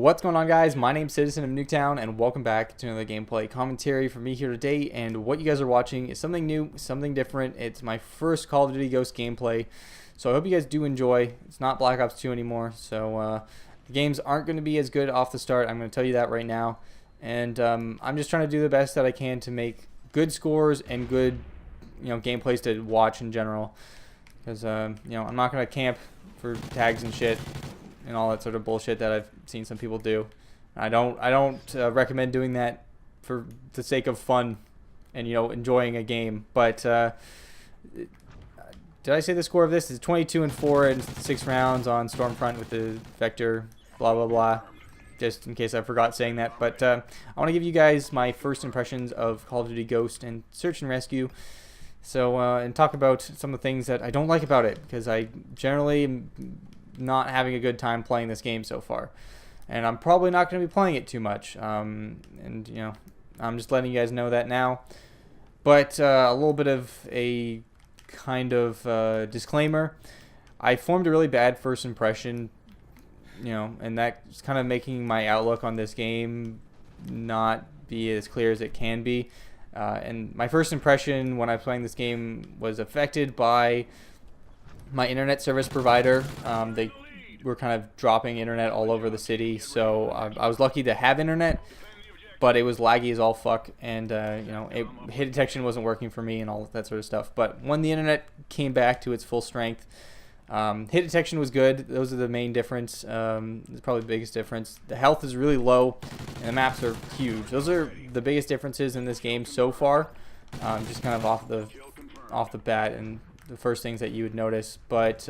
What's going on, guys? My name's Citizen of Nuketown, and welcome back to another gameplay commentary from me here today. And what you guys are watching is something new, something different. It's my first Call of Duty Ghost gameplay, so I hope you guys do enjoy. It's not Black Ops 2 anymore, so the games aren't going to be as good off the start. I'm going to tell you that right now. And I'm just trying to do the best that I can to make good scores and good, gameplays to watch in general. Because I'm not going to camp for tags and shit and all that sort of bullshit that I've seen some people do. I don't recommend doing that for the sake of fun and enjoying a game. But did I say the score of this is 22-4 in 6 rounds on Stormfront with the Vector, blah blah blah. Just in case I forgot saying that. But I want to give you guys my first impressions of Call of Duty Ghost and Search and Rescue. So and talk about some of the things that I don't like about it, because I generally am not having a good time playing this game so far, and I'm probably not going to be playing it too much. I'm just letting you guys know that now. But a little bit of a kind of disclaimer: I formed a really bad first impression, and that's kind of making my outlook on this game not be as clear as it can be. And my first impression when I was playing this game was affected by my internet service provider. They were kind of dropping internet all over the city, so I was lucky to have internet, but it was laggy as all fuck, and hit detection wasn't working for me and all that sort of stuff. But when the internet came back to its full strength, hit detection was good. Those are the main difference. It's probably the biggest difference. The health is really low, and the maps are huge. Those are the biggest differences in this game so far. Just kind of off the bat, and the first things that you would notice. But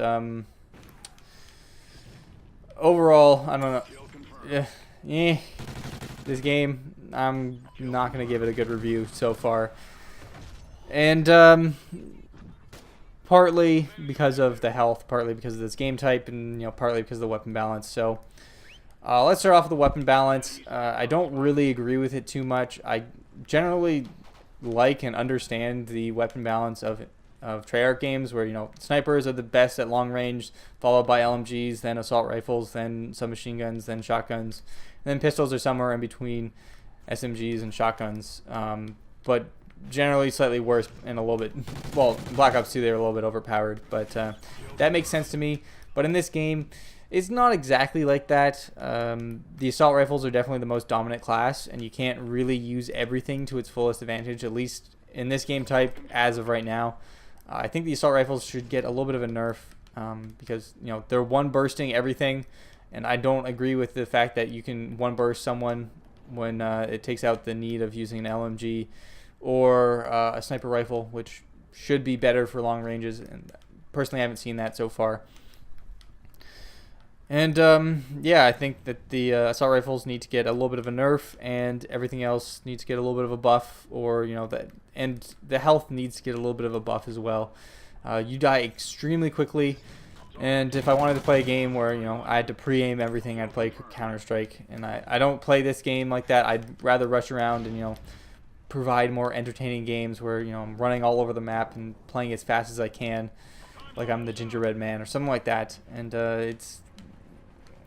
overall, I don't know. This game, I'm not gonna give it a good review so far, and partly because of the health, partly because of this game type, and partly because of the weapon balance. So let's start off with the weapon balance. I don't really agree with it too much. I generally like and understand the weapon balance of Treyarch games, where snipers are the best at long range, followed by LMGs, then assault rifles, then submachine guns, then shotguns, and then pistols are somewhere in between SMGs and shotguns. But generally slightly worse, and a little bit, well, in Black Ops 2 they were a little bit overpowered, but that makes sense to me. But in this game, it's not exactly like that. The assault rifles are definitely the most dominant class, and you can't really use everything to its fullest advantage, at least in this game type as of right now. I think the assault rifles should get a little bit of a nerf, because they're one bursting everything, and I don't agree with the fact that you can one burst someone when it takes out the need of using an LMG or a sniper rifle, which should be better for long ranges, and personally I haven't seen that so far. And yeah, I think that the assault rifles need to get a little bit of a nerf, and everything else needs to get a little bit of a buff, or and the health needs to get a little bit of a buff as well. You die extremely quickly, and if I wanted to play a game where I had to pre-aim everything, I'd play Counter-Strike, and I don't play this game like that. I'd rather rush around and provide more entertaining games where I'm running all over the map and playing as fast as I can, like I'm the Gingerbread Man or something like that. And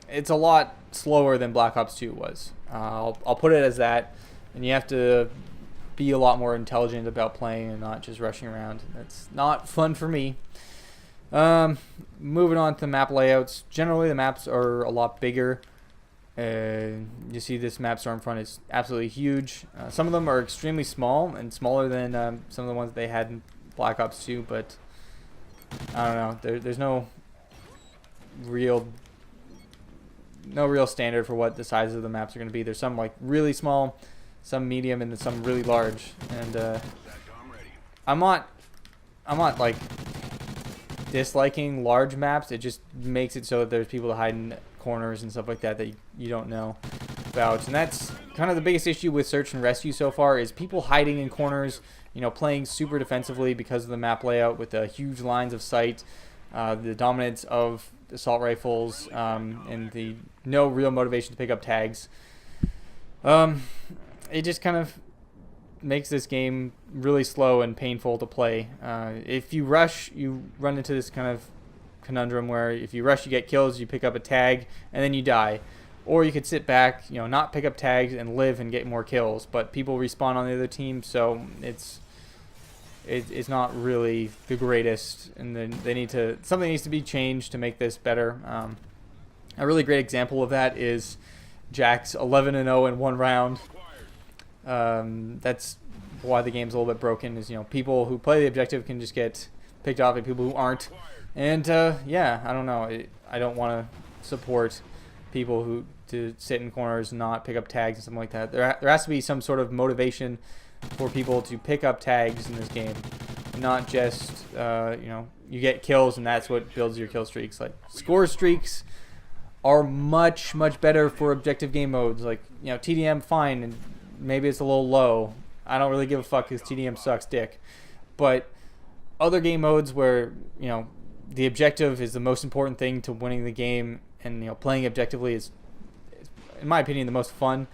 it's a lot slower than Black Ops 2 was. I'll put it as that, and you have to be a lot more intelligent about playing and not just rushing around. That's not fun for me. Moving on to the map layouts. Generally, the maps are a lot bigger. You see this map Stormfront is absolutely huge. Some of them are extremely small, and smaller than some of the ones they had in Black Ops 2, but I don't know. There's no real standard for what the size of the maps are going to be. There's some like really small, some medium, and then some really large. And I'm not like disliking large maps. It just makes it so that there's people to hide in corners and stuff like that that you don't know about. And that's kind of the biggest issue with Search and Rescue so far, is people hiding in corners, playing super defensively because of the map layout with the huge lines of sight, the dominance of assault rifles, and the no real motivation to pick up tags. It just kind of makes this game really slow and painful to play. If you rush, you run into this kind of conundrum where if you rush, you get kills, you pick up a tag, and then you die. or you could sit back, you know, not pick up tags and live and get more kills. But people respawn on the other team, so it's not really the greatest, and then something needs to be changed to make this better. A really great example of that is Jack's 11-0 in one round. That's why the game's a little bit broken. Is, you know, people who play the objective can just get picked off, and people who aren't. And yeah, I don't know. I don't want to support people who to sit in corners and not pick up tags and something like that. There has to be some sort of motivation for people to pick up tags in this game, not just you know, you get kills and that's what builds your kill streaks. Like, score streaks are much better for objective game modes. Like, you know, TDM, fine, and maybe it's a little low. I don't really give a fuck because TDM sucks dick. But other game modes where, you know, the objective is the most important thing to winning the game, and, you know, playing objectively is, in my opinion, the most fun.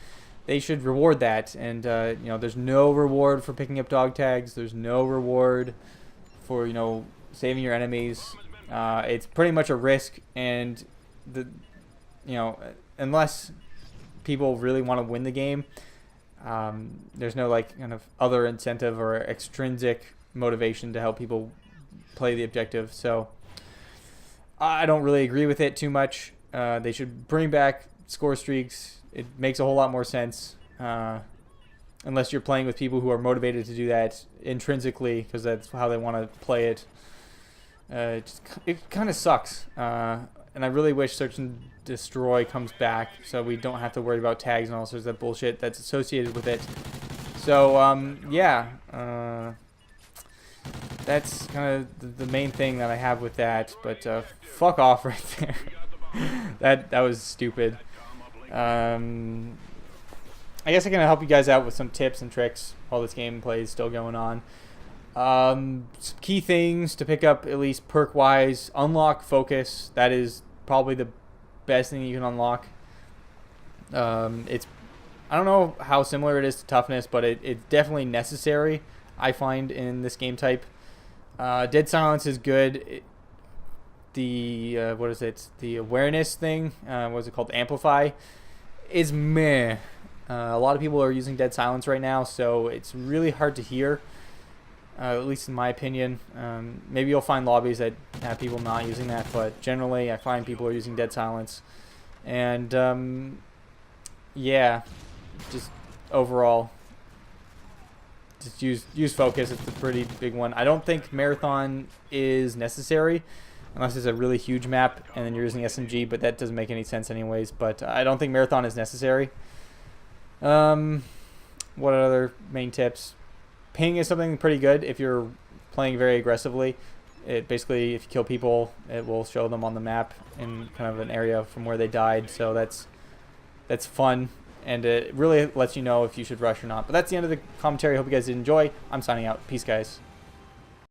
They should reward that. And you know, there's no reward for picking up dog tags. There's no reward for, you know, saving your enemies. It's pretty much a risk, and you know, unless people really want to win the game, there's no, like, kind of other incentive or extrinsic motivation to help people play the objective. So I don't really agree with it too much. They should bring back score streaks. It makes a whole lot more sense, unless you're playing with people who are motivated to do that intrinsically because that's how they want to play it. It kind of sucks, and I really wish Search and Destroy comes back so we don't have to worry about tags and all sorts of bullshit that's associated with it. So yeah, that's kind of the main thing that I have with that. But fuck off right there. that was stupid. I guess I can help you guys out with some tips and tricks while this gameplay is still going on. Some key things to pick up, at least perk wise: unlock focus. That is probably the best thing you can unlock. It's, I don't know how similar it is to toughness, but it's definitely necessary, I find, in this game type. Dead silence is good. What is it? The awareness thing, what is it called? Amplify, is meh. A lot of people are using dead silence right now, so it's really hard to hear, at least in my opinion. Maybe you'll find lobbies that have people not using that, but generally I find people are using dead silence. And yeah, just overall, just use focus. It's a pretty big one. I don't think marathon is necessary unless it's a really huge map and then you're using SMG, but that doesn't make any sense anyways. But I don't think marathon is necessary. What other main tips? Ping is something pretty good if you're playing very aggressively. It basically, if you kill people, it will show them on the map in kind of an area from where they died. So that's fun, and it really lets you know if you should rush or not. But that's the end of the commentary. Hope you guys did enjoy. I'm signing out. Peace, guys.